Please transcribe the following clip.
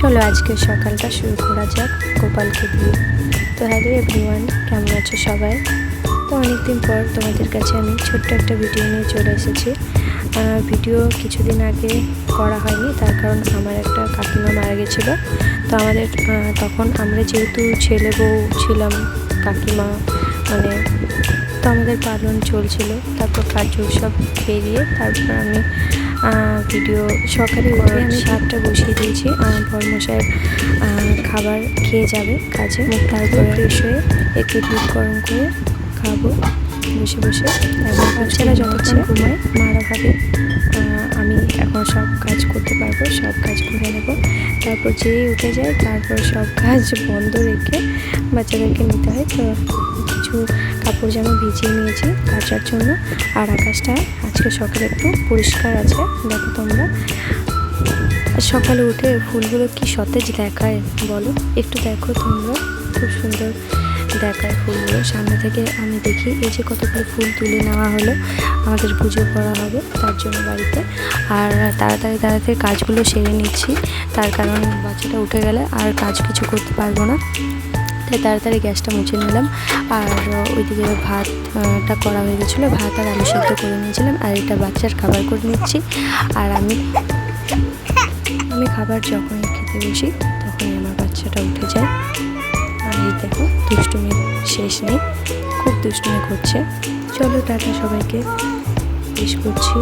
চলো আজকে সকালটা শুরু করা যাক গোপালকে দিয়ে। তো হ্যালো এভরিওয়ান, কেমন আছো সবাই? তো অনেকদিন পর তোমাদের কাছে আমি ছোট্ট একটা ভিডিও নিয়ে চলে এসেছি। ভিডিও কিছুদিন আগে করা হয়নি, তার কারণ আমার একটা কাকিমা মারা গেছিলো। তো আমাদের তখন আমরা যেহেতু ছেলে বউ ছিলাম, কাকিমা তো আমাদের পালন চলছিল। তারপর কার্য সব বেরিয়ে তারপর আমি ভিডিও সকালে উঠে আমি ভাতটা বসিয়ে দিয়েছি। বড়মশাইয়ের খাবার খেয়ে যাবে কাজে, তারপর ফ্রেশ হয়ে একটু দুধ গরম করে খাবো বসে বসে। এবং বাচ্চারা যতক্ষণ ঘুমায় মারা ভাবে আমি এখন সব কাজ করতে পারবো, সব কাজ করে নেব। তারপর যেই উঠে যায় তারপর সব কাজ বন্ধ রেখে বাচ্চাদেরকে নিতে হয়। তো কিছু কাপড় জামা ভিজিয়ে নিয়েছি কাচার জন্য। আর আকাশটা আজকে সকালে একটু পরিষ্কার আছে, দেখো তোমরা। সকালে উঠে ফুলগুলো কি সতেজ দেখায় বলো, একটু দেখো তোমরা, খুব সুন্দর দেখায় ফুলগুলো। সামনে থেকে আমি দেখি এই যে কতগুলো ফুল তুলে নেওয়া হলো, আমাদের পুজো করা হবে তার জন্য বাড়িতে। আর তাড়াতাড়ি কাজগুলো সেরে নিচ্ছি, তার কারণ বাচ্চাটা উঠে গেলে আর কাজ কিছু করতে পারবো না। তাই তাড়াতাড়ি গ্যাসটা মুছে নিলাম। আর ওইদিকে ভাতটা করা হয়ে গেছিলো, ভাত আর আলু সেদ্ধ করে নিয়েছিলাম। আর এটা বাচ্চার খাবার করে নিচ্ছি। আর আমি খাবার যখন খেতে বসি তখনই আমার বাচ্চাটা উঠে যায়। আর এই দেখো দুষ্টুমি শেষ নেই, খুব দুষ্টুমি করছে। চলো টাটা, সবাইকে শেষ করছি।